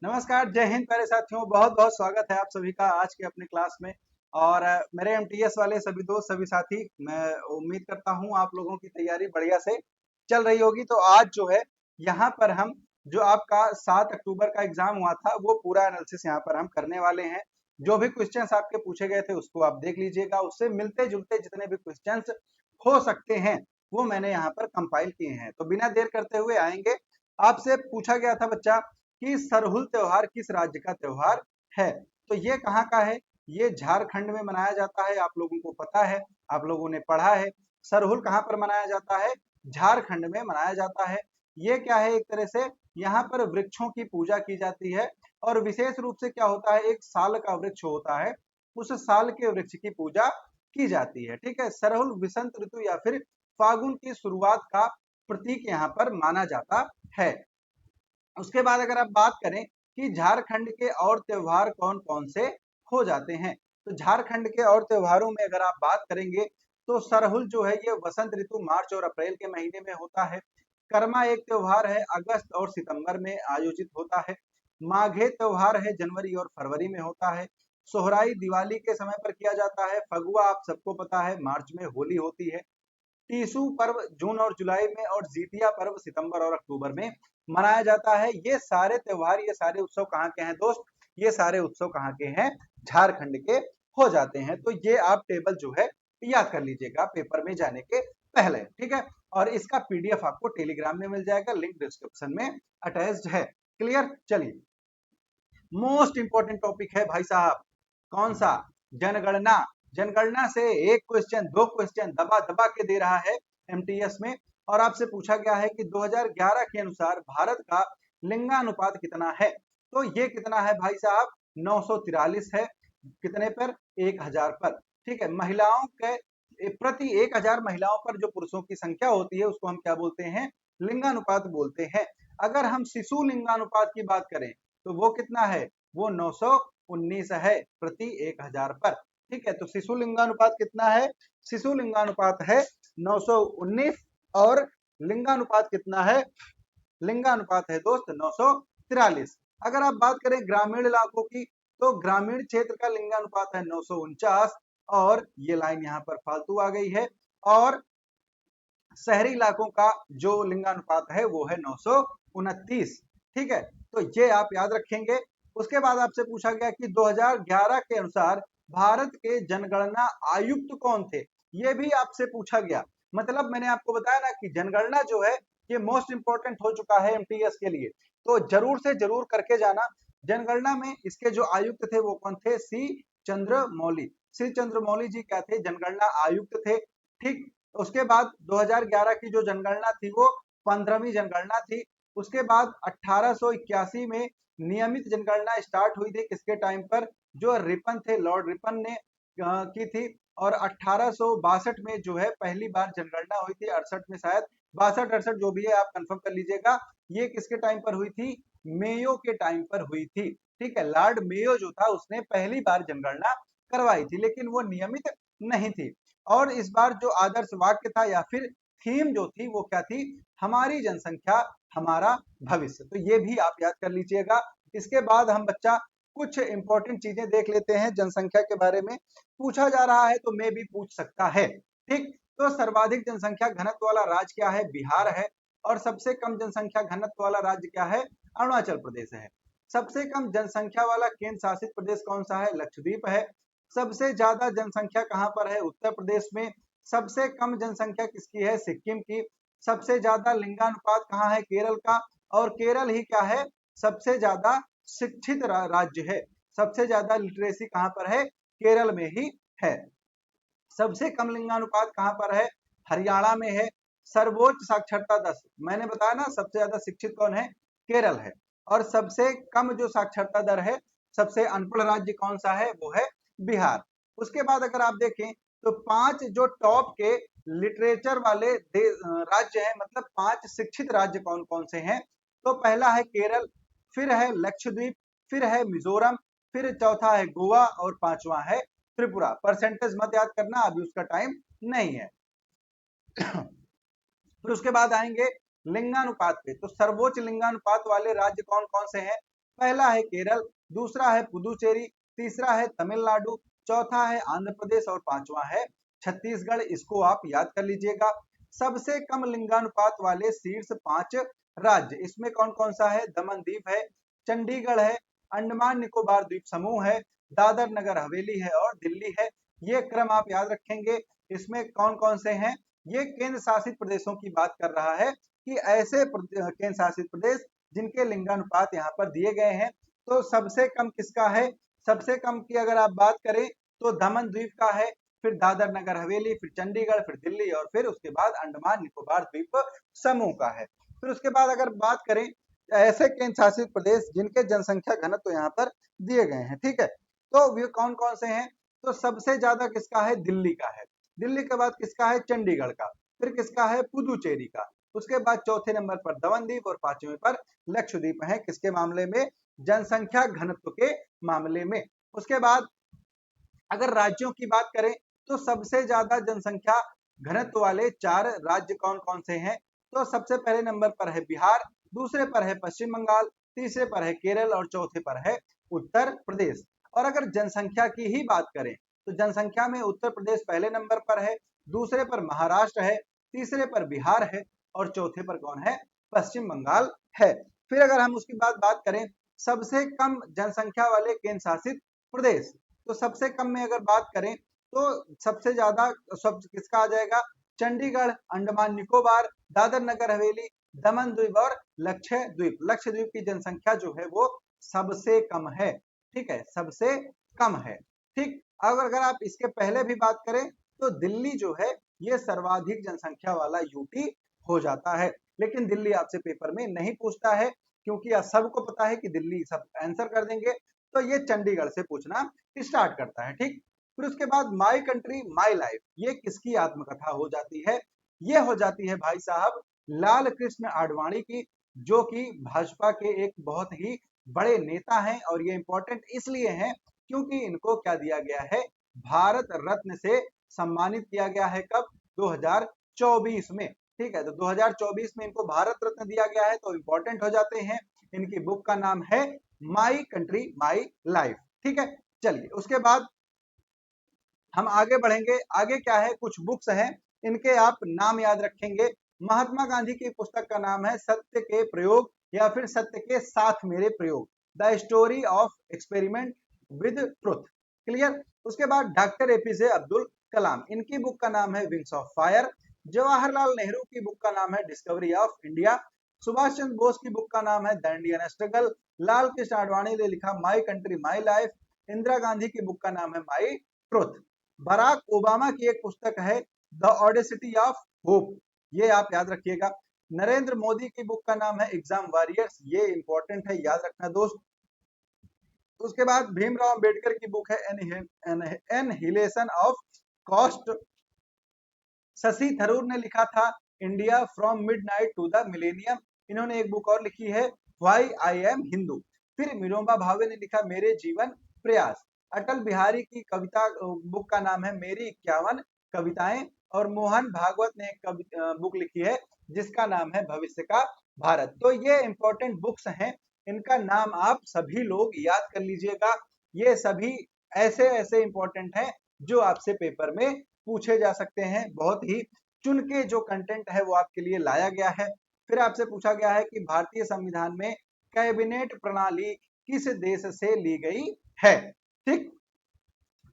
नमस्कार, जय हिंद प्यारे साथियों। बहुत बहुत स्वागत है आप सभी का आज के अपने क्लास में। और मेरे एमटीएस वाले सभी दोस्त सभी साथी, मैं उम्मीद करता हूं आप लोगों की तैयारी बढ़िया से चल रही होगी। तो आज जो है यहाँ पर हम जो आपका 7 अक्टूबर का एग्जाम हुआ था वो पूरा एनालिसिस यहाँ पर हम करने वाले हैं। जो भी क्वेश्चंस आपके पूछे गए थे उसको आप देख लीजिएगा, उससे मिलते जुलते जितने भी क्वेश्चंस हो सकते हैं वो मैंने यहाँ पर कंपाइल किए हैं। तो बिना देर करते हुए आएंगे। आपसे पूछा गया था बच्चा कि सरहुल त्योहार किस राज्य का त्योहार है। तो ये कहाँ का है? ये झारखंड में मनाया जाता है। आप लोगों को पता है, आप लोगों ने पढ़ा है। सरहुल कहाँ पर मनाया जाता है? झारखंड में मनाया जाता है। ये क्या है? एक तरह से यहाँ पर वृक्षों की पूजा की जाती है। और विशेष रूप से क्या होता है, एक साल का वृक्ष होता है, उस साल के वृक्ष की पूजा की जाती है। ठीक है, सरहुल वसंत ऋतु या फिर फागुन की शुरुआत का प्रतीक यहाँ पर माना जाता है। उसके बाद अगर आप बात करें कि झारखंड के और त्योहार कौन कौन से हो जाते हैं, तो झारखंड के और त्योहारों में अगर आप बात करेंगे तो सरहुल जो है ये वसंत ऋतु मार्च और अप्रैल के महीने में होता है। कर्मा एक त्योहार है, अगस्त और सितंबर में आयोजित होता है। माघे त्योहार है, जनवरी और फरवरी में होता है। सोहराई दिवाली के समय पर किया जाता है। फगुआ आप सबको पता है, मार्च में होली होती है। टीसू पर्व जून और जुलाई में, और जीतिया पर्व सितंबर और अक्टूबर में मनाया जाता है। ये सारे त्योहार, ये सारे उत्सव कहाँ के हैं दोस्त? ये सारे उत्सव कहाँ के हैं? झारखंड के हो जाते हैं। तो ये आप टेबल जो है याद कर लीजिएगा पेपर में जाने के पहले। ठीक है, और इसका पीडीएफ आपको टेलीग्राम में मिल जाएगा, लिंक डिस्क्रिप्शन में अटैच्ड है। क्लियर? चलिए, मोस्ट इंपॉर्टेंट टॉपिक है भाई साहब। कौन सा? जनगणना। जनगणना से एक क्वेश्चन, दो क्वेश्चन दबा दबा के दे रहा है एमटीएस में। और आपसे पूछा गया है कि 2011 के अनुसार भारत का लिंगानुपात कितना है। तो ये कितना है भाई साहब? 943 है। कितने पर? 1000 पर। ठीक है, महिलाओं के प्रति 1000 महिलाओं पर जो पुरुषों की संख्या होती है उसको हम क्या बोलते हैं? लिंगानुपात बोलते हैं। अगर हम शिशु लिंगानुपात की बात करें तो वो कितना है? वो 919 है प्रति 1000 पर। ठीक है, तो शिशु लिंगानुपात कितना है? शिशु लिंगानुपात है 919। और लिंगानुपात कितना है? लिंगानुपात है दोस्त 943। अगर आप बात करें ग्रामीण इलाकों की, तो ग्रामीण क्षेत्र का लिंगानुपात है 949। और ये लाइन यहाँ पर फालतू आ गई है। और शहरी इलाकों का जो लिंगानुपात है वो है 929। ठीक है, तो ये आप याद रखेंगे। उसके बाद आपसे पूछा गया कि 2011 के अनुसार भारत के जनगणना आयुक्त कौन थे। ये भी आपसे पूछा गया। मतलब मैंने आपको बताया ना कि जनगणना जो है ये मोस्ट इंपॉर्टेंट हो चुका है एमटीएस के लिए, तो जरूर से जरूर करके जाना। जनगणना में इसके जो आयुक्त थे वो कौन थे? सी चंद्रमौली। सी चंद्रमौली जी क्या थे? जनगणना आयुक्त थे। ठीक, उसके बाद 2011 की जो जनगणना थी वो 15वीं जनगणना थी। उसके बाद 1881 में नियमित जनगणना स्टार्ट हुई थी। किसके टाइम पर? जो रिपन थे, लॉर्ड रिपन ने की थी। और 1862 में जो है पहली बार जनगणना हुई थी। 68 में शायद, 62 68 जो भी है आप कंफर्म कर लीजिएगा। ये किसके टाइम पर हुई थी? मेयो के टाइम पर हुई थी। ठीक है, लॉर्ड मेयो जो था उसने पहली बार जनगणना करवाई थी, लेकिन वो नियमित नहीं थी। और इस बार जो आदर्श वाक्य था या फिर थीम जो थी वो क्या थी? हमारी जनसंख्या हमारा भविष्य। तो ये भी आप याद कर लीजिएगा। इसके बाद हम बच्चा कुछ इंपॉर्टेंट चीजें देख लेते हैं। जनसंख्या के बारे में पूछा जा रहा है तो मैं भी पूछ सकता है। ठीक, तो सर्वाधिक जनसंख्या घनत्व वाला राज्य क्या है? बिहार है। और सबसे कम जनसंख्या घनत्व वाला राज्य क्या है? अरुणाचल प्रदेश है। सबसे कम जनसंख्या वाला केंद्र शासित प्रदेश कौन सा है? लक्षद्वीप है। सबसे ज्यादा जनसंख्या कहां पर है? उत्तर प्रदेश में। सबसे कम जनसंख्या किसकी है? सिक्किम की। सबसे ज्यादा लिंगानुपात कहां है? केरल का। और केरल ही क्या है? सबसे ज्यादा शिक्षित राज्य है। सबसे ज्यादा लिटरेसी कहां पर है? केरल में ही है। सबसे कम लिंगानुपात कहां पर है? हरियाणा में है। सर्वोच्च साक्षरता 10, मैंने बताया ना सबसे ज्यादा शिक्षित कौन है? केरल है। और सबसे कम जो साक्षरता दर है, सबसे अनपढ़ राज्य कौन सा है? वो है बिहार। उसके बाद अगर आप देखें तो 5 जो टॉप के लिटरेचर वाले राज्य हैं, मतलब 5 शिक्षित राज्य कौन कौन से हैं? तो पहला है केरल, फिर है लक्षद्वीप, फिर है मिजोरम, फिर चौथा है गोवा, और पांचवा है त्रिपुरा। परसेंटेज मत याद करना, अभी उसका टाइम नहीं है। फिर उसके बाद आएंगे लिंगानुपात पे। तो सर्वोच्च लिंगानुपात वाले राज्य कौन कौन से हैं? पहला है केरल, दूसरा है पुदुचेरी, तीसरा है तमिलनाडु, चौथा है आंध्र प्रदेश और पांचवा है छत्तीसगढ़। इसको आप याद कर लीजिएगा। सबसे कम लिंगानुपात वाले शीर्ष 5 राज्य, इसमें कौन कौन सा है? दमन दीप है, चंडीगढ़ है, अंडमान निकोबार द्वीप समूह है, दादर नगर हवेली है और दिल्ली है। ये क्रम आप याद रखेंगे। इसमें कौन कौन से हैं? ये केंद्र शासित प्रदेशों की बात कर रहा है कि ऐसे केंद्र शासित प्रदेश जिनके लिंगानुपात यहाँ पर दिए गए हैं। तो सबसे कम किसका है? सबसे कम की अगर आप बात करें तो दमन द्वीप का है, फिर दादर नगर हवेली, फिर चंडीगढ़, फिर दिल्ली और फिर उसके बाद अंडमान निकोबार द्वीप समूह का है। फिर उसके बाद अगर बात करें ऐसे केंद्र शासित प्रदेश जिनके जनसंख्या घनत्व यहाँ पर दिए गए हैं, ठीक है, तो वे कौन कौन से हैं? तो सबसे ज्यादा किसका है? दिल्ली का है। दिल्ली के बाद किसका है? चंडीगढ़ का। फिर किसका है? पुदुचेरी का। उसके बाद चौथे नंबर पर दमनदीप और पांचवें पर लक्षद्वीप है। किसके मामले में? जनसंख्या घनत्व के मामले में। उसके बाद अगर राज्यों की बात करें तो सबसे ज्यादा जनसंख्या घनत्व वाले 4 राज्य कौन कौन से हैं? तो सबसे पहले नंबर पर है बिहार, दूसरे पर है पश्चिम बंगाल, तीसरे पर है केरल और चौथे पर है उत्तर प्रदेश। और अगर जनसंख्या की ही बात करें तो जनसंख्या में उत्तर प्रदेश पहले नंबर पर है, दूसरे पर महाराष्ट्र है, तीसरे पर बिहार है और चौथे पर कौन है? पश्चिम बंगाल है। फिर अगर हम उसकी बात करें सबसे कम जनसंख्या वाले केंद्र शासित प्रदेश, तो सबसे कम में अगर बात करें तो सबसे ज्यादा सब किसका आ जाएगा? चंडीगढ़, अंडमान निकोबार, दादर नगर हवेली, दमन द्वीप और लक्षद्वीप। लक्षद्वीप की जनसंख्या जो है वो सबसे कम है, ठीक है, सबसे कम है। ठीक, अब अगर आप इसके पहले भी बात करें तो दिल्ली जो है ये सर्वाधिक जनसंख्या वाला यूटी हो जाता है। लेकिन दिल्ली आपसे पेपर में नहीं पूछता है क्योंकि सबको पता है कि दिल्ली सब आंसर कर देंगे, तो ये चंडीगढ़ से पूछना स्टार्ट करता है। ठीक, फिर उसके बाद माई कंट्री माई लाइफ, ये किसकी आत्मकथा हो जाती है? ये हो जाती है भाई साहब लाल कृष्ण आडवाणी की, जो कि भाजपा के एक बहुत ही बड़े नेता हैं। और ये इंपॉर्टेंट इसलिए है क्योंकि इनको क्या दिया गया है? भारत रत्न से सम्मानित किया गया है। कब? 2024 में। ठीक है, तो 2024 में इनको भारत रत्न दिया गया है, तो इंपॉर्टेंट हो जाते हैं। इनकी बुक का नाम है माई कंट्री माई लाइफ। ठीक है, चलिए उसके बाद हम आगे बढ़ेंगे। आगे क्या है? कुछ बुक्स हैं, इनके आप नाम याद रखेंगे। महात्मा गांधी की पुस्तक का नाम है सत्य के प्रयोग या फिर सत्य के साथ मेरे प्रयोग, the story of experiment with truth. Clear? उसके बाद डॉक्टर एपीजे अब्दुल कलाम, इनकी बुक का नाम है wings of fire. Jawaharlal Nehru की बुक का नाम है discovery of India. Subhash Chandra Bose की बुक का नाम है the Indian struggle. Lal Krishna Advani ने लिखा my country my life. Indira Gandhi की बुक का नाम है माई ट्रुथ। बराक ओबामा की एक पुस्तक है द ऑडेसिटी ऑफ होप, ये आप याद रखिएगा। नरेंद्र मोदी की बुक का नाम है एग्जाम वॉरियर्स, ये इंपॉर्टेंट है, याद रखना दोस्त। उसके बाद भीमराव अंबेडकर की बुक है annihilation of caste. Shashi Tharoor ने लिखा था India from midnight to the millennium. इन्होंने एक बुक और लिखी है व्हाई आई एम हिंदू। फिर विनोबा भावे ने लिखा मेरे जीवन प्रयास। अटल बिहारी की कविता बुक का नाम है मेरी 51 कविताएं। और मोहन भागवत ने एक बुक लिखी है जिसका नाम है भविष्य का भारत। तो ये इंपॉर्टेंट बुक्स हैं, इनका नाम आप सभी लोग याद कर लीजिएगा। ये सभी ऐसे ऐसे इंपॉर्टेंट हैं जो आपसे पेपर में पूछे जा सकते हैं। बहुत ही चुन के जो कंटेंट है वो आपके लिए लाया गया है। फिर आपसे पूछा गया है कि भारतीय संविधान में कैबिनेट प्रणाली किस देश से ली गई है? ठीक,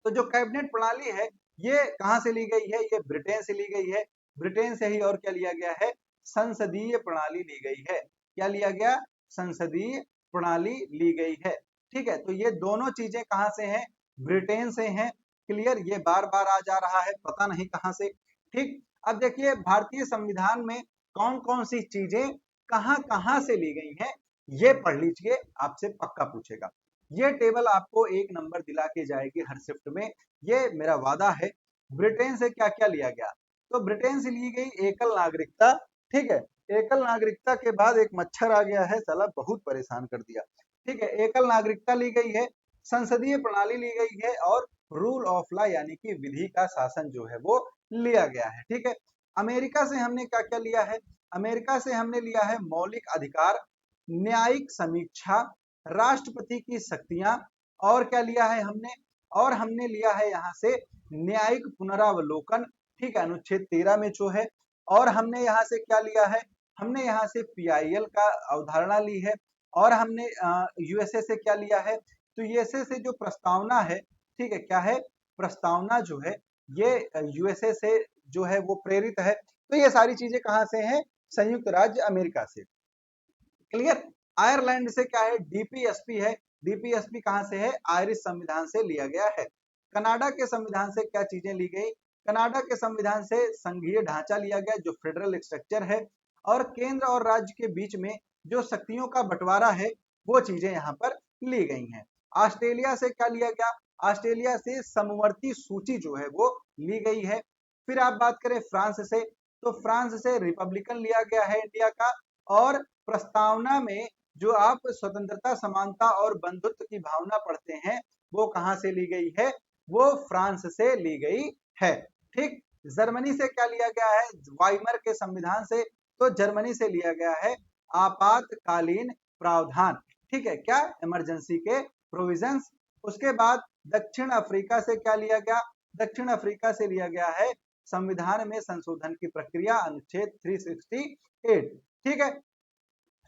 तो जो कैबिनेट प्रणाली है ये कहां से ली गई है? ये ब्रिटेन से ली गई है। ब्रिटेन से ही और क्या लिया गया है? संसदीय प्रणाली ली गई है। क्या लिया गया? संसदीय प्रणाली ली गई है। ठीक है, तो ये दोनों चीजें कहां से हैं? ब्रिटेन से हैं। क्लियर? ये बार बार आ जा रहा है, पता नहीं कहां से। ठीक, अब देखिए भारतीय संविधान में कौन कौन सी चीजें कहां कहां से ली गई हैं, ये पढ़ लीजिए, आपसे पक्का पूछेगा। ये टेबल आपको 1 नंबर दिला के जाएगी हर शिफ्ट में, ये मेरा वादा है। ब्रिटेन से क्या क्या लिया गया? तो ब्रिटेन से ली गई एकल नागरिकता। ठीक है, एकल नागरिकता के बाद एक मच्छर आ गया है, साला बहुत परेशान कर दिया। ठीक है, एकल नागरिकता ली गई है, संसदीय प्रणाली ली गई है और रूल ऑफ लॉ यानी कि विधि का शासन जो है वो लिया गया है। ठीक है, अमेरिका से हमने क्या क्या लिया है? अमेरिका से हमने लिया है मौलिक अधिकार, न्यायिक समीक्षा, राष्ट्रपति की शक्तियां, और क्या लिया है हमने, और हमने लिया है यहाँ से न्यायिक पुनरावलोकन, ठीक है, अनुच्छेद 13 में जो है। और हमने यहाँ से क्या लिया है, हमने यहाँ से पीआईएल का अवधारणा ली है, और हमने यूएसए से क्या लिया है, तो यूएसए से जो प्रस्तावना है, ठीक है, क्या है, प्रस्तावना जो है ये यूएसए से जो है वो प्रेरित है। तो ये सारी चीजें कहाँ से हैं, संयुक्त राज्य अमेरिका से। क्लियर। आयरलैंड से क्या है, डीपीएसपी है, डीपीएसपी कहां से है, आयरिश संविधान से लिया गया है। कनाडा के संविधान से क्या चीजें ली गई, कनाडा के संविधान से संघीय ढांचा लिया गया जो फेडरल स्ट्रक्चर है, और केंद्र और राज्य के बीच में जो शक्तियों का बंटवारा है वो चीजें यहाँ पर ली गई हैं। ऑस्ट्रेलिया से क्या लिया गया, ऑस्ट्रेलिया से समवर्ती सूची जो है वो ली गई है। फिर आप बात करें फ्रांस से, तो फ्रांस से रिपब्लिकन लिया गया है इंडिया का, और प्रस्तावना में जो आप स्वतंत्रता, समानता और बंधुत्व की भावना पढ़ते हैं वो कहां से ली गई है, वो फ्रांस से ली गई है। ठीक। जर्मनी से क्या लिया गया है, वाइमर के संविधान से, तो जर्मनी से लिया गया है आपातकालीन प्रावधान, ठीक है, क्या, इमरजेंसी के प्रोविजंस। उसके बाद दक्षिण अफ्रीका से क्या लिया गया, दक्षिण अफ्रीका से लिया गया है संविधान में संशोधन की प्रक्रिया, अनुच्छेद 368, ठीक है।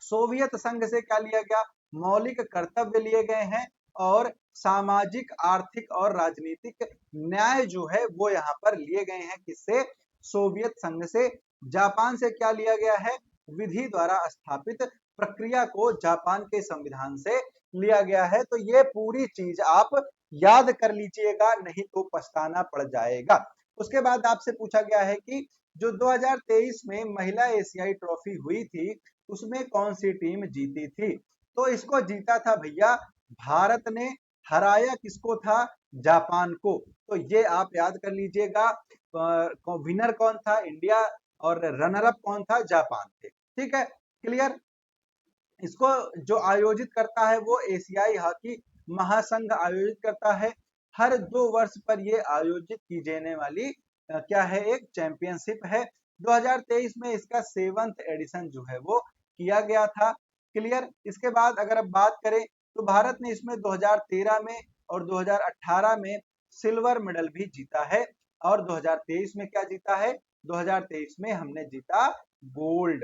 सोवियत संघ से क्या लिया गया, मौलिक कर्तव्य लिए गए हैं, और सामाजिक, आर्थिक और राजनीतिक न्याय जो है वो यहाँ पर लिए गए हैं, किससे, सोवियत संघ से। जापान से क्या लिया गया है, विधि द्वारा स्थापित प्रक्रिया को जापान के संविधान से लिया गया है। तो ये पूरी चीज आप याद कर लीजिएगा, नहीं तो पछताना पड़ जाएगा। उसके बाद आपसे पूछा गया है कि जो 2023 में महिला एशियाई ट्रॉफी हुई थी उसमें कौन सी टीम जीती थी, तो इसको जीता था भैया भारत ने, हराया किसको था, जापान को। तो ये आप याद कर लीजिएगा, विनर कौन था, इंडिया, और रनर अप कौन था, जापान थे। ठीक है, क्लियर। इसको जो आयोजित करता है वो एशियाई हॉकी महासंघ आयोजित करता है। हर 2 वर्ष पर ये आयोजित की जाने वाली क्या है, एक चैंपियनशिप है। 2023 में इसका 7th एडिशन जो है वो किया गया था। क्लियर। इसके बाद अगर अब बात करें तो भारत ने इसमें 2013 में और 2018 में सिल्वर मेडल भी जीता है, और 2023 में क्या जीता है, 2023 में हमने जीता गोल्ड।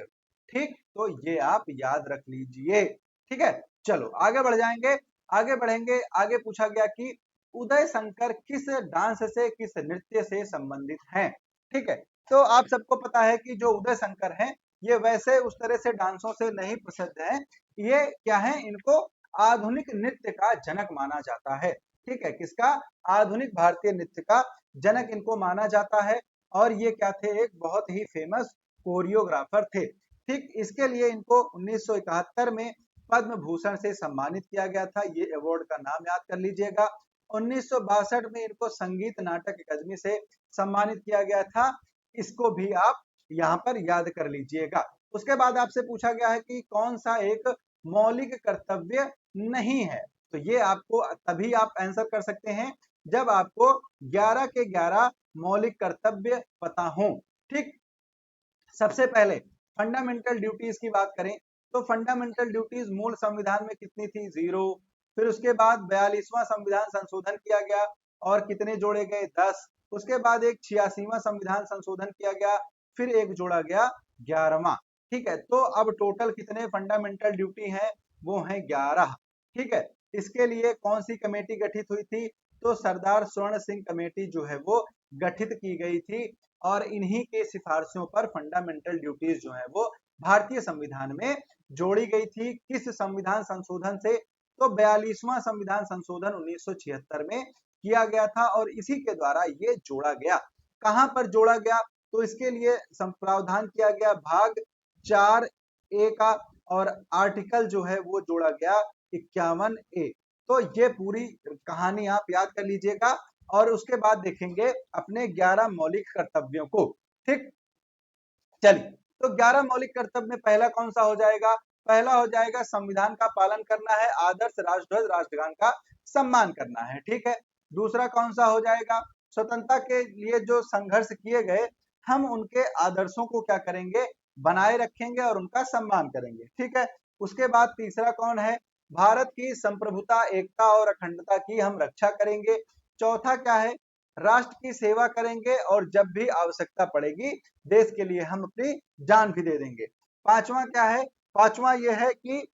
ठीक, तो ये आप याद रख लीजिए। ठीक है, चलो आगे बढ़ जाएंगे, आगे बढ़ेंगे। आगे पूछा गया कि उदय शंकर किस डांस से, किस नृत्य से संबंधित हैं। ठीक है, तो आप सबको पता है कि जो उदय शंकर हैं ये वैसे उस तरह से डांसों से नहीं प्रसिद्ध हैं, ये क्या है, इनको आधुनिक नृत्य का जनक माना जाता है। ठीक है, किसका, आधुनिक भारतीय नृत्य का जनक इनको माना जाता है, और ये क्या थे, एक बहुत ही फेमस कोरियोग्राफर थे। ठीक, इसके लिए इनको 1971 में पद्म भूषण से सम्मानित किया गया था, ये अवार्ड का नाम याद कर लीजिएगा। 1962 में इनको संगीत नाटक अकादमी से सम्मानित किया गया था, इसको भी आप यहाँ पर याद कर लीजिएगा। उसके बाद आपसे पूछा गया है कि कौन सा एक मौलिक कर्तव्य नहीं है, तो ये आपको तभी आप आंसर कर सकते हैं जब आपको 11 के 11 मौलिक कर्तव्य पता हो। ठीक, सबसे पहले फंडामेंटल ड्यूटीज की बात करें तो फंडामेंटल ड्यूटीज मूल संविधान में कितनी थी, 0। फिर उसके बाद 42वां संविधान संशोधन किया गया और कितने जोड़े गए, 10। उसके बाद एक 86वां संविधान संशोधन किया गया, फिर एक जोड़ा गया 11वां। ठीक है, तो अब टोटल कितने फंडामेंटल ड्यूटी हैं, वो हैं 11। ठीक है, इसके लिए कौन सी कमेटी गठित हुई थी, तो सरदार स्वर्ण सिंह कमेटी जो है वो गठित की गई थी, और इन्हीं के सिफारिशों पर फंडामेंटल ड्यूटीज जो है वो भारतीय संविधान में जोड़ी गई थी। किस संविधान संशोधन से, तो 42वां संविधान संशोधन 1976 में किया गया था, और इसी के द्वारा ये जोड़ा गया। कहां पर जोड़ा गया, तो इसके लिए प्रावधान किया गया भाग 4A का, और आर्टिकल जो है वो जोड़ा गया 51A। तो ये पूरी कहानी आप याद कर लीजिएगा, और उसके बाद देखेंगे अपने 11 मौलिक कर्तव्यों को। ठीक, चलिए, तो 11 मौलिक कर्तव्य में पहला कौन सा हो जाएगा, पहला हो जाएगा संविधान का पालन करना है, आदर्श राष्ट्रध्वज राष्ट्रगान का सम्मान करना है। ठीक है, दूसरा कौन सा हो जाएगा, स्वतंत्रता के लिए जो संघर्ष किए गए हम उनके आदर्शों को क्या करेंगे, बनाए रखेंगे और उनका सम्मान करेंगे। ठीक है, उसके बाद तीसरा कौन है, भारत की संप्रभुता, एकता और अखंडता की हम रक्षा करेंगे। चौथा क्या है, राष्ट्र की सेवा करेंगे और जब भी आवश्यकता पड़ेगी देश के लिए हम अपनी जान भी दे देंगे। पांचवा क्या है, पांचवा यह है कि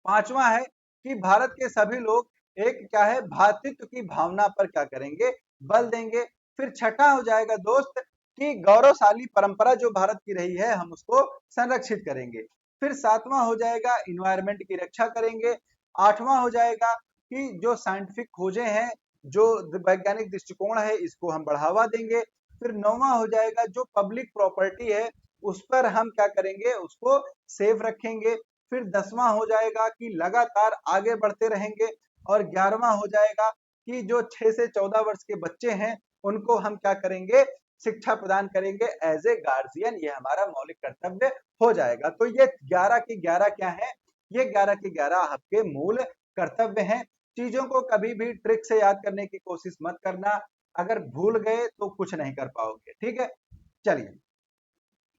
पांचवा है कि भारत के सभी लोग एक क्या है, भ्रातृत्व की भावना पर क्या करेंगे, बल देंगे। फिर छठा हो जाएगा दोस्त कि गौरवशाली परंपरा जो भारत की रही है हम उसको संरक्षित करेंगे। फिर सातवां हो जाएगा इन्वायरमेंट की रक्षा करेंगे। आठवां हो जाएगा कि जो साइंटिफिक खोजें हैं, जो वैज्ञानिक दृष्टिकोण है, इसको हम बढ़ावा देंगे। फिर नौवां हो जाएगा जो पब्लिक प्रॉपर्टी है उस पर हम क्या करेंगे, उसको सेफ रखेंगे। फिर 10वां हो जाएगा कि लगातार आगे बढ़ते रहेंगे। और 11वां हो जाएगा कि जो 6 से 14 वर्ष के बच्चे हैं उनको हम क्या करेंगे, शिक्षा प्रदान करेंगे एज ए गार्जियन, ये हमारा मौलिक कर्तव्य हो जाएगा। तो ये 11 की 11 क्या है, ये 11 की 11 आपके मूल कर्तव्य हैं। चीजों को कभी भी ट्रिक से याद करने की कोशिश मत करना, अगर भूल गए तो कुछ नहीं कर पाओगे, ठीक है। चलिए,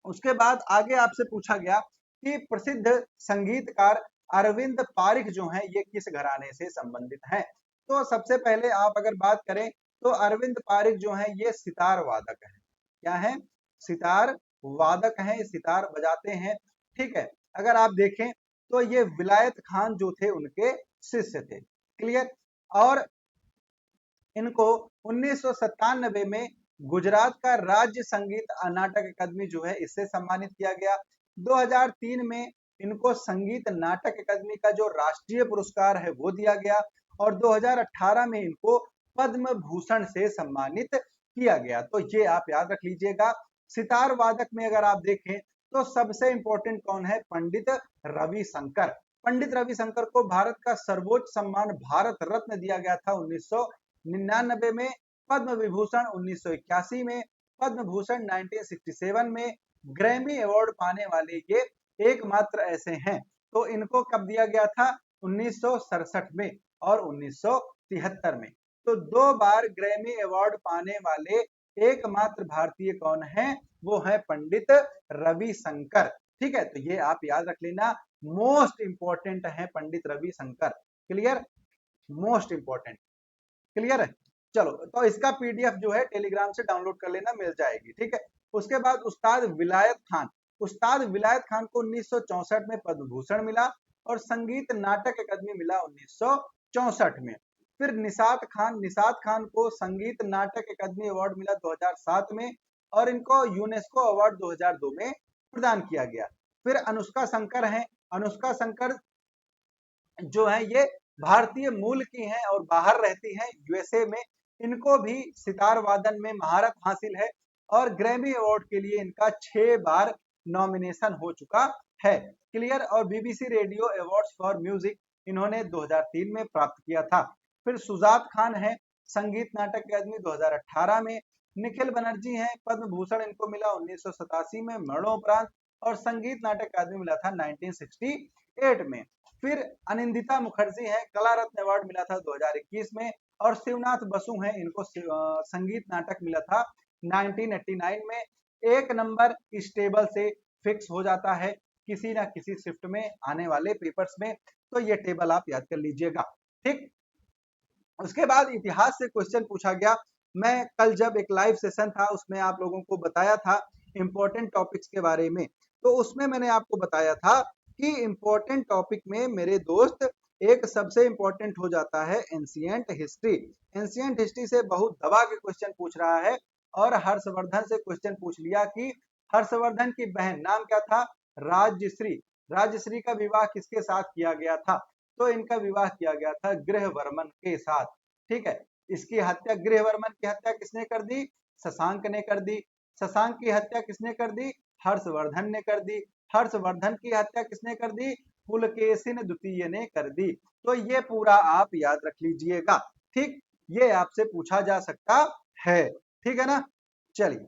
उसके बाद आगे आपसे पूछा गया कि प्रसिद्ध संगीतकार अरविंद पारिख जो हैं ये किस घराने से संबंधित हैं। तो सबसे पहले आप अगर बात करें तो अरविंद पारिख जो हैं ये सितार वादक हैं। क्या हैं, सितार वादक हैं, सितार बजाते हैं, ठीक है। अगर आप देखें तो ये विलायत खान जो थे उनके शिष्य थे, क्लियर। और इनको 1997 में गुजरात का राज्य संगीत नाटक अकादमी जो है इससे सम्मानित किया गया। 2003 में इनको संगीत नाटक अकादमी का जो राष्ट्रीय पुरस्कार है वो दिया गया। और 2018 में इनको पद्म भूषण से सम्मानित किया गया। तो ये आप याद रख लीजिएगा। सितार वादक में अगर आप देखें तो सबसे इंपॉर्टेंट कौन है, पंडित रविशंकर। पंडित रविशंकर को भारत का सर्वोच्च सम्मान भारत रत्न दिया गया था 1999 में, पद्म विभूषण 1981 में, पद्म भूषण 1967 में। ग्रैमी अवार्ड पाने वाले ये एकमात्र ऐसे हैं। तो इनको कब दिया गया था, 1967 में और 1973 में। तो 2 बार ग्रैमी अवार्ड पाने वाले एकमात्र भारतीय कौन है, वो है पंडित रविशंकर, ठीक है। तो ये आप याद रख लेना, मोस्ट इंपॉर्टेंट है Pandit Ravishankar, clear, most important, clear है। चलो, तो इसका पीडीएफ जो है टेलीग्राम से डाउनलोड कर लेना, मिल जाएगी, ठीक है। उसके बाद उस्ताद विलायत खान, उस्ताद विलायत खान को 1964 में पद्म भूषण मिला और संगीत नाटक अकादमी मिला 1964 में। फिर निशात खान, निशात खान को संगीत नाटक अकादमी अवार्ड मिला 2007 में और इनको यूनेस्को अवार्ड 2002 में प्रदान किया गया। फिर अनुष्का शंकर हैं, अनुष्का शंकर जो है ये भारतीय मूल की हैं और बाहर रहती हैं यूएसए में। इनको भी सितार वादन में महारत हासिल है और ग्रैमी अवार्ड के लिए इनका 6 बार नॉमिनेशन हो चुका है, क्लियर। और BBC radio awards for music इन्होंने 2003 में प्राप्त किया था। फिर सुजात खान है, संगीत नाटक अकादमी 2018 में। निखिल बनर्जी हैं, पद्म भूषण इनको मिला 1987 में मरणोपरांत और संगीत नाटक अकादमी मिला था 1968 में। फिर अनिंदिता मुखर्जी हैं, कला रत्न अवार्ड मिला था 2021 में। और शिवनाथ बसु हैं, इनको संगीत नाटक मिला था 1989 में। एक नंबर इस टेबल से फिक्स हो जाता है किसी ना किसी शिफ्ट में आने वाले पेपर्स में, तो ये टेबल आप याद कर लीजिएगा, ठीक। उसके बाद इतिहास से क्वेश्चन पूछा गया। मैं कल जब एक लाइव सेशन था उसमें आप लोगों को बताया था इंपॉर्टेंट टॉपिक्स के बारे में, तो उसमें मैंने आपको बताया था कि इंपॉर्टेंट टॉपिक में मेरे दोस्त एक सबसे इंपॉर्टेंट हो जाता है एंशिएंट हिस्ट्री। एंशिएंट हिस्ट्री से बहुत दबा के क्वेश्चन पूछ रहा है और हर्षवर्धन से क्वेश्चन पूछ लिया कि हर्षवर्धन की बहन नाम क्या था, राजश्री। राजश्री का विवाह किसके साथ किया गया था, तो इनका विवाह किया गया था गृहवर्मन के साथ, ठीक है। इसकी हत्या, गृहवर्मन की हत्या किसने कर दी, शशांक ने कर दी। शशांक की हत्या किसने कर दी, हर्षवर्धन ने कर दी। हर्षवर्धन की हत्या किसने कर दी, पुलकेशिन द्वितीय ने कर दी। तो ये पूरा आप याद रख लीजिएगा, ठीक। ये आपसे पूछा जा सकता है, ठीक है ना। चलिए,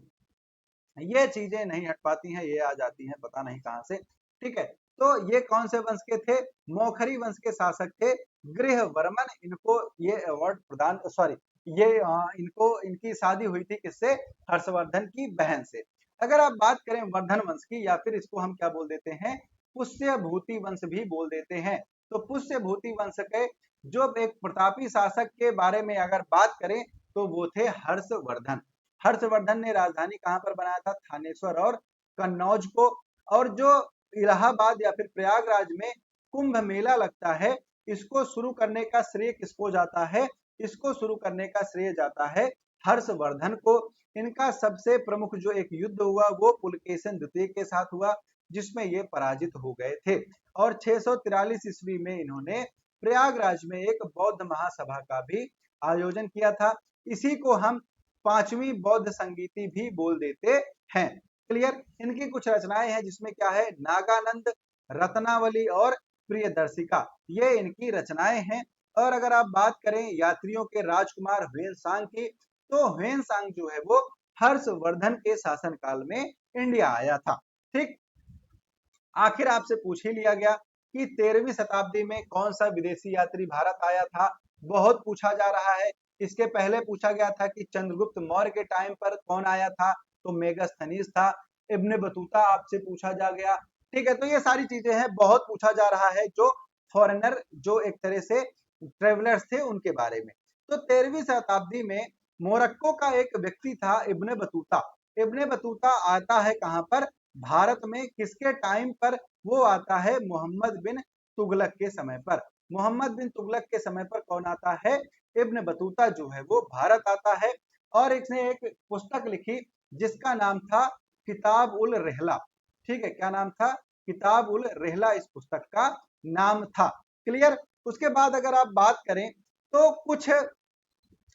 ये चीजें नहीं हट पाती हैं, ये आ जाती हैं पता नहीं कहां से, ठीक है। तो ये कौन से वंश के थे, मौखरी वंश के शासक थे गृहवर्मन। इनको ये अवार्ड प्रदान, सॉरी, ये इनको, इनकी शादी हुई थी किससे, हर्षवर्धन की बहन से। अगर आप बात करें वर्धन वंश की, या फिर इसको हम क्या बोल देते हैं, पुष्य भूति वंश भी बोल देते हैं। तो पुष्य भूति वंश के जो एक प्रतापी शासक के बारे में अगर बात करें तो वो थे हर्षवर्धन। हर्षवर्धन ने राजधानी कहां पर बनाया था? थानेश्वर और कन्नौज को। और जो इलाहाबाद या फिर प्रयागराज में कुंभ मेला लगता है, इसको शुरू करने का श्रेय किसको जाता है? इसको शुरू करने का श्रेय जाता है हर्षवर्धन को। इनका सबसे प्रमुख जो एक युद्ध हुआ वो पुलकेशिन द्वितीय के साथ हुआ, जिसमें ये पराजित हो गए थे। और 643 ईस्वी में इन्होंने प्रयागराज में एक बौद्ध महासभा का भी आयोजन किया था। इसी को हम पांचवी बौद्ध संगीति भी बोल देते हैं। क्लियर? इनकी कुछ रचनाएं हैं जिसमें क्या है? नागानंद, रत्नावली और प्रियदर्शिका, ये इनकी रचनाएं हैं। और अगर आप बात करें यात्रियों के राजकुमार ह्वेनसांग की, तो ह्वेनसांग जो है वो हर्षवर्धन के शासनकाल में इंडिया आया था। ठीक, आखिर आपसे पूछ ही लिया गया कि 13वीं शताब्दी में कौन सा विदेशी यात्री भारत आया था। बहुत पूछा जा रहा है। इसके पहले पूछा गया था कि चंद्रगुप्त मौर्य के टाइम पर कौन आया था, तो मेगास्थनीज था। इब्न बतूता आपसे पूछा जा गया। ठीक है, तो ये सारी चीजें हैं, बहुत पूछा जा रहा है जो फॉरेनर, जो एक तरह से ट्रेवलर्स थे उनके बारे में। तो 13वीं शताब्दी में मोरक्को का एक व्यक्ति था इब्न बतूता। इब्न बतूता आता है कहां पर? भारत में। किसके टाइम पर? वो आता है मोहम्मद बिन तुगलक के समय पर। मोहम्मद बिन तुगलक के समय पर कौन आता है? इब्न बतूता जो है वो भारत आता है। और इसने एक पुस्तक लिखी जिसका नाम था किताब उल रहला। ठीक है, क्या नाम था? किताब उल रहला इस पुस्तक का नाम था। क्लियर? उसके बाद अगर आप बात करें तो कुछ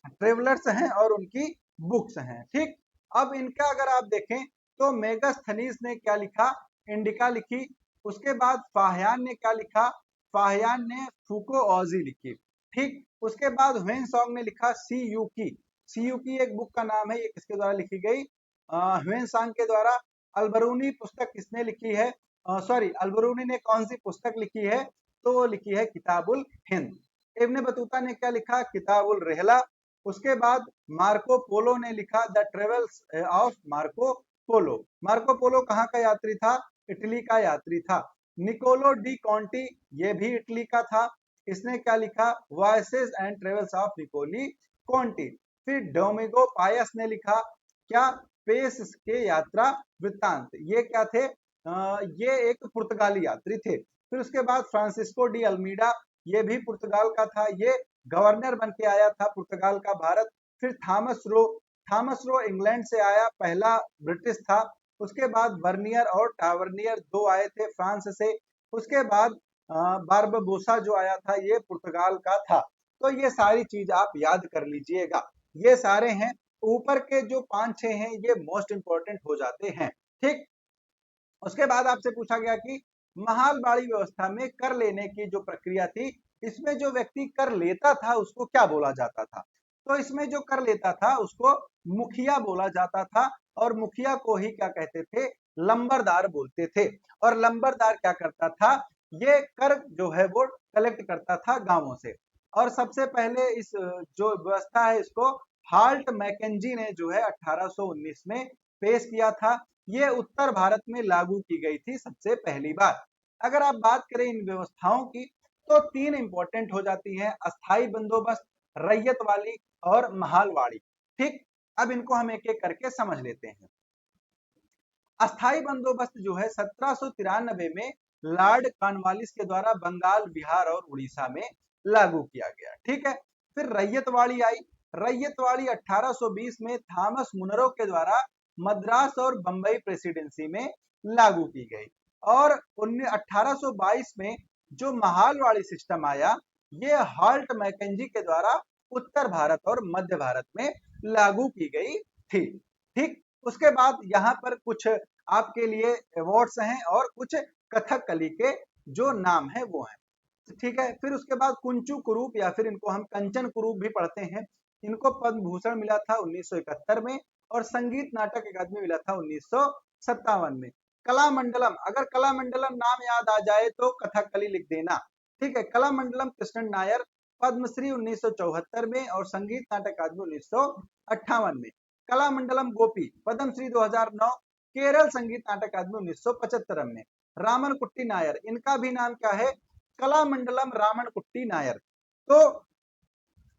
ट्रेवलर्स हैं और उनकी बुक्स हैं। ठीक, अब इनका अगर आप देखें तो मेगास्थनीज ने क्या लिखा? इंडिका लिखी। उसके बाद फाहियान ने क्या लिखा? फाहियान ने फूको ओजी लिखी। ठीक, उसके बाद ह्वेनसांग ने लिखा सी यू की। सी यू की एक बुक का नाम है, ये किसके द्वारा लिखी गई? ह्वेनसांग के द्वारा। अलबरूनी पुस्तक किसने लिखी है? सॉरी, अलबरूनी ने कौन सी पुस्तक लिखी है? तो वो लिखी है किताबुल हिंद। इब्न बतूता ने क्या लिखा? किताबुल रहला। उसके बाद मार्को पोलो ने लिखा the travels of Marco Polo. Marco Polo कहाँ का यात्री था? इटली का यात्री था। निकोलो डी कॉन्टी, ये भी इटली का था। इसने क्या लिखा? वॉयसेस एंड ट्रेवल्स ऑफ निकोली कॉन्टी। फिर डोमिगो पायस ने लिखा क्या? पेस के यात्रा वृत्तांत। ये क्या थे? ये एक पुर्तगाली यात्री थे। फिर उसके बाद फ्रांसिस्को डी अल्मीडा, ये भी पुर्तगाल का था। ये गवर्नर बन के आया था पुर्तगाल का भारत। फिर थॉमस रो इंग्लैंड से आया, पहला ब्रिटिश था। उसके बाद बर्नियर और टावर्नियर दो आए थे फ्रांस से। उसके बाद बारबोसा जो आया था ये पुर्तगाल का था। तो ये सारी चीज आप याद कर लीजिएगा। ये सारे हैं, ऊपर के जो 5-6 हैं ये मोस्ट इंपॉर्टेंट हो जाते हैं। ठीक, उसके बाद आपसे पूछा गया कि महालबाड़ी व्यवस्था में कर लेने की जो प्रक्रिया थी, इसमें जो व्यक्ति कर लेता था उसको क्या बोला जाता था? तो इसमें जो कर लेता था उसको मुखिया बोला जाता था। और मुखिया को ही क्या कहते थे? लंबरदार बोलते थे। और लंबरदार क्या करता था? ये कर जो है वो कलेक्ट करता था गांवों से। और सबसे पहले इस जो व्यवस्था है इसको हाल्ट मैकेंजी ने जो है 1819 में पेश किया था। ये उत्तर भारत में लागू की गई थी सबसे पहली बार। अगर आप बात करें इन व्यवस्थाओं की तो 3 इंपॉर्टेंट हो जाती हैं: अस्थाई बंदोबस्त, रैयत वाली और महालवाड़ी। ठीक, अब इनको हम एक एक करके समझ लेते हैं। अस्थाई बंदोबस्त जो है 1793 में लॉर्ड कॉर्नवालिस के द्वारा बंगाल, बिहार और उड़ीसा में लागू किया गया। ठीक है, फिर रैयतवाड़ी आई। रैयतवाड़ी 1820 में थॉमस मुनरो के द्वारा मद्रास और बंबई प्रेसिडेंसी में लागू की गई। और 1822 में जो महालवाड़ी सिस्टम आया, ये हाल्ट मैकेंजी के द्वारा उत्तर भारत और मध्य भारत में लागू की गई थी। ठीक, उसके बाद यहाँ पर कुछ आपके लिए अवार्ड्स हैं और कुछ कथकली के जो नाम है वो हैं। ठीक है, फिर उसके बाद कुंचू कुरूप या फिर इनको हम कंचन कुरूप भी पढ़ते हैं, इनको पद्म भूषण मिला था 1971 में। और संगीत नाटक अकादमी मिला था 1957 में। कलामंडलम, अगर कलामंडलम नाम याद आ जाए तो कथकली लिख देना। ठीक है, कलामंडलम कृष्णन नायर, पद्मश्री 1974 में और संगीत नाटक अकादमी 1958 में। कलामंडलम गोपी, पद्मश्री 2009, केरल संगीत नाटक अकादमी 1975 में। रामन कुट्टी नायर, इनका भी नाम क्या है, कलामंडलम रामन कुट्टी नायर। तो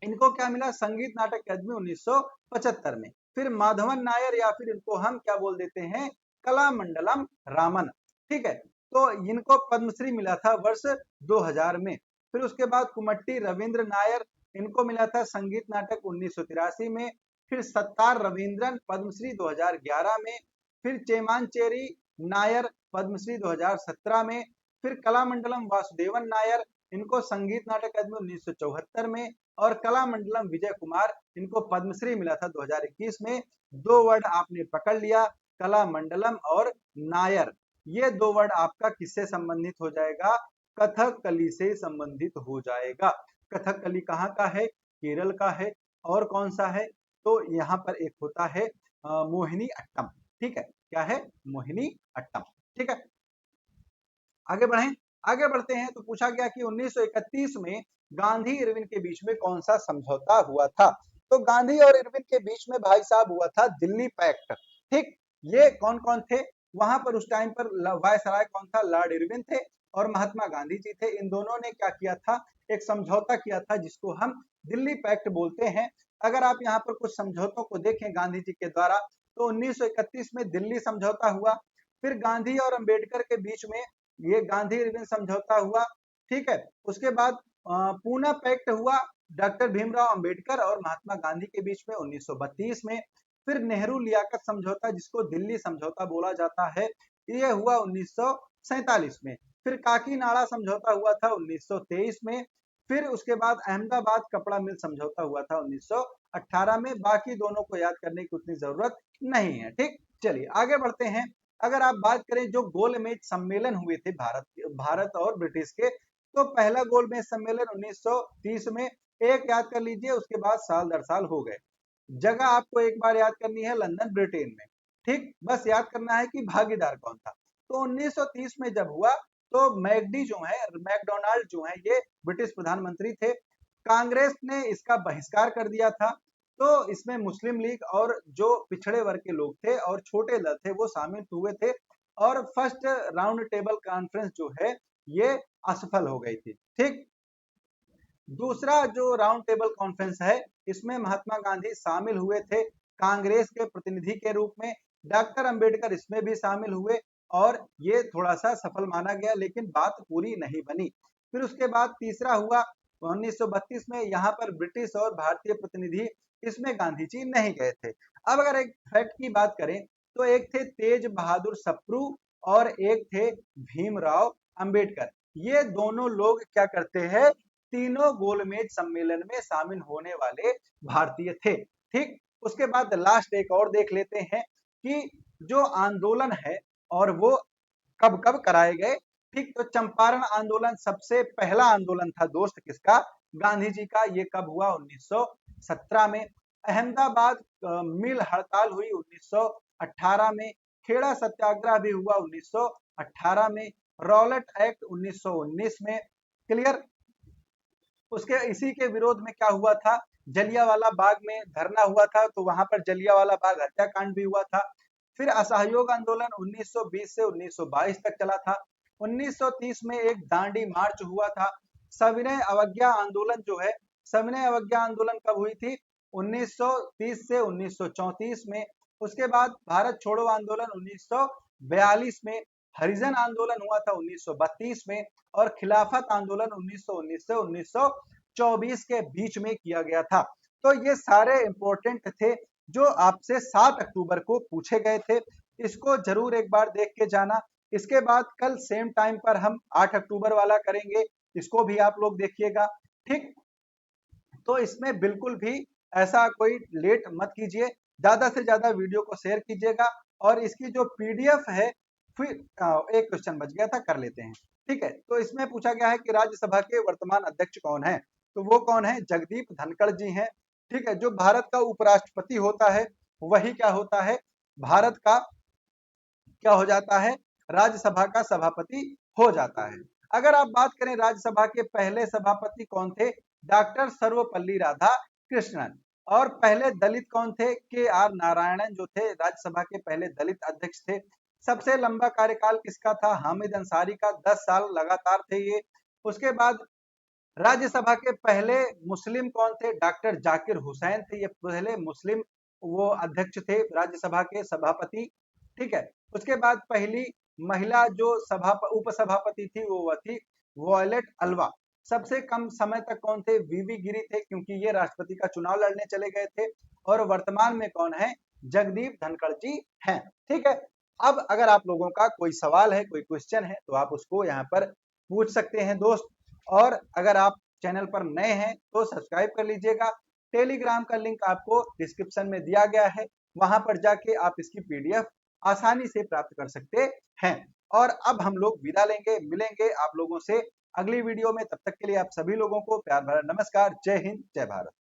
इनको क्या मिला, संगीत नाटक अकादमी 1975 में। फिर माधवन नायर या फिर इनको हम क्या बोल देते हैं, कलामंडलम रामन, ठीक है। तो इनको पद्मश्री मिला था वर्ष 2000 में। फिर उसके बाद कुमट्टी रविंद्र नायर, इनको मिला था संगीत नाटक 1983 में। फिर सत्तार रविंद्रन पद्मश्री 2011 में। फिर चेमांचेरी नायर पद्मश्री 2017 में। फिर कलामंडलम वासुदेवन नायर, इनको संगीत नाटक अकादमी 1974 में। और कलामंडलम विजय कुमार, इनको पद्मश्री मिला था 2021 में। दो वर्ड आपने पकड़ लिया, कलामंडलम और नायर। ये दो वर्ड आपका किससे संबंधित हो जाएगा, कथकली से संबंधित हो जाएगा। कथकली कहाँ का है, केरल का है। और कौन सा है, तो यहाँ पर एक होता है मोहिनी अट्टम, ठीक है। क्या है, मोहिनी अट्टम, ठीक है। आगे बढ़ें, आगे बढ़ते हैं। तो पूछा गया कि 1931 में गांधी इरविन के बीच में कौन सा समझौता हुआ था। तो गांधी और इरविन के बीच में भाई साहब हुआ था दिल्ली पैक्ट, ठीक। ये कौन कौन थे, वहां पर उस टाइम पर वायसराय कौन था, लॉर्ड इरविन थे और महात्मा गांधी जी थे। इन दोनों ने क्या किया था, एक समझौता किया था जिसको हम दिल्ली पैक्ट बोलते हैं। अगर आप यहाँ पर कुछ समझौतों को देखें गांधी जी के द्वारा, तो 1931 में दिल्ली समझौता हुआ। फिर गांधी और अंबेडकर के बीच में ये गांधी इरविन समझौता हुआ, ठीक है। उसके बाद पूना पैक्ट हुआ डॉक्टर भीमराव अंबेडकर और महात्मा गांधी के बीच में 1932 में। फिर नेहरू लियाकत समझौता जिसको दिल्ली समझौता बोला जाता है, ये हुआ 1947 में। फिर काकीनाडा समझौता हुआ था 1923 में। फिर उसके बाद अहमदाबाद कपड़ा मिल समझौता हुआ था 1918 में। बाकी दोनों को याद करने की उतनी जरूरत नहीं है, ठीक। चलिए आगे बढ़ते हैं। अगर आप बात करें जो गोलमेज सम्मेलन हुए थे भारत और ब्रिटिश के, तो पहला गोलमेज सम्मेलन 1930 में, एक याद कर लीजिए, उसके बाद साल दर साल हो गए। जगह आपको एक बार याद करनी है, लंदन ब्रिटेन में, ठीक। बस याद करना है कि भागीदार कौन था। तो 1930 में जब हुआ, तो मैकडी जो है, मैकडोनाल्ड जो है, ये ब्रिटिश प्रधानमंत्री थे। कांग्रेस ने इसका बहिष्कार कर दिया था। तो इसमें मुस्लिम लीग और जो पिछड़े वर्ग के लोग थे और छोटे दल थे वो शामिल हुए थे। और फर्स्ट राउंड टेबल कॉन्फ्रेंस जो है ये असफल हो गई थी, ठीक। दूसरा जो राउंड टेबल कॉन्फ्रेंस है, इसमें महात्मा गांधी शामिल हुए थे कांग्रेस के प्रतिनिधि के रूप में। डॉक्टर अंबेडकर इसमें भी शामिल हुए और ये थोड़ा सा सफल माना गया, लेकिन बात पूरी नहीं बनी। फिर उसके बाद तीसरा हुआ 1932 में, यहाँ पर ब्रिटिश और भारतीय प्रतिनिधि, इसमें गांधी जी नहीं गए थे। अब अगर एक फैक्ट की बात करें, तो एक थे तेज बहादुर सप्रू और एक थे भीमराव अंबेडकर। ये दोनों लोग क्या करते हैं, तीनों गोलमेज सम्मेलन में शामिल होने वाले भारतीय थे, ठीक। उसके बाद लास्ट एक और देख लेते हैं कि जो आंदोलन है और वो कब कब कराए गए, ठीक। तो चंपारण आंदोलन सबसे पहला आंदोलन था दोस्त किसका, गांधी जी का। ये कब हुआ, 1917 में। अहमदाबाद मिल हड़ताल हुई 1918 में। खेड़ा सत्याग्रह भी हुआ 1918 में। रॉलेट एक्ट 1919 में, क्लियर। उसके इसी के विरोध में क्या हुआ था, जलियांवाला बाग में धरना हुआ था, तो वहां पर जलियांवाला बाग हत्याकांड भी हुआ था। फिर असहयोग आंदोलन 1920 से 1922 तक चला था। 1930 में एक दांडी मार्च हुआ था। सविनय अवज्ञा आंदोलन जो है, सविनय अवज्ञा आंदोलन कब हुई थी, 1930 से 1934 में। उसके बाद भारत छोड़ो आंदोलन 1942 में। हरिजन आंदोलन हुआ था 1932 में। और खिलाफत आंदोलन 1919 से 1924 के बीच में किया गया था। तो ये सारे इंपॉर्टेंट थे जो आपसे 7 अक्टूबर को पूछे गए थे। इसको जरूर एक बार देख के जाना। इसके बाद कल सेम टाइम पर हम 8 अक्टूबर वाला करेंगे, इसको भी आप लोग देखिएगा, ठीक। तो इसमें बिल्कुल भी ऐसा कोई लेट मत कीजिए, ज्यादा से ज्यादा वीडियो को शेयर कीजिएगा। और इसकी जो पीडीएफ है, फिर एक क्वेश्चन बच गया था, कर लेते हैं, ठीक है। तो इसमें पूछा गया है कि राज्यसभा के वर्तमान अध्यक्ष कौन है, तो वो कौन है, जगदीप धनखड़ जी हैं, ठीक है। जो भारत का उपराष्ट्रपति होता है वही क्या होता है, भारत का क्या हो जाता है, राज्यसभा का सभापति हो जाता है। अगर आप बात करें राज्यसभा के पहले सभापति कौन थे, डॉक्टर सर्वपल्ली राधाकृष्णन। और पहले दलित कौन थे, के आर नारायणन जो थे राज्यसभा के पहले दलित अध्यक्ष थे। सबसे लंबा कार्यकाल किसका था? हामिद अंसारी का, 10 साल लगातार थे ये। उसके बाद राज्यसभा के पहले मुस्लिम कौन थे? डॉक्टर जाकिर हुसैन थे, ये पहले मुस्लिम वो अध्यक्ष थे राज्यसभा के सभापति। ठीक है। उसके बाद पहली महिला जो उपसभापति थी वो थी वॉयलेट अल्वा। सबसे कम समय तक कौन थे? वीवी गिरी थे, क्योंकि ये राष्ट्रपति का चुनाव लड़ने चले गए थे। और वर्तमान में कौन है? जगदीप धनखड़ जी हैं। ठीक है। अब अगर आप लोगों का कोई सवाल है, कोई क्वेश्चन है, तो आप उसको यहाँ पर पूछ सकते हैं दोस्त। और अगर आप चैनल पर नए हैं तो सब्सक्राइब कर लीजिएगा। टेलीग्राम का लिंक आपको डिस्क्रिप्शन में दिया गया है, वहां पर जाके आप इसकी पीडीएफ आसानी से प्राप्त कर सकते हैं। और अब हम लोग विदा लेंगे, मिलेंगे आप लोगों से अगली वीडियो में। तब तक के लिए आप सभी लोगों को प्यार भरा नमस्कार। जय हिंद, जय भारत।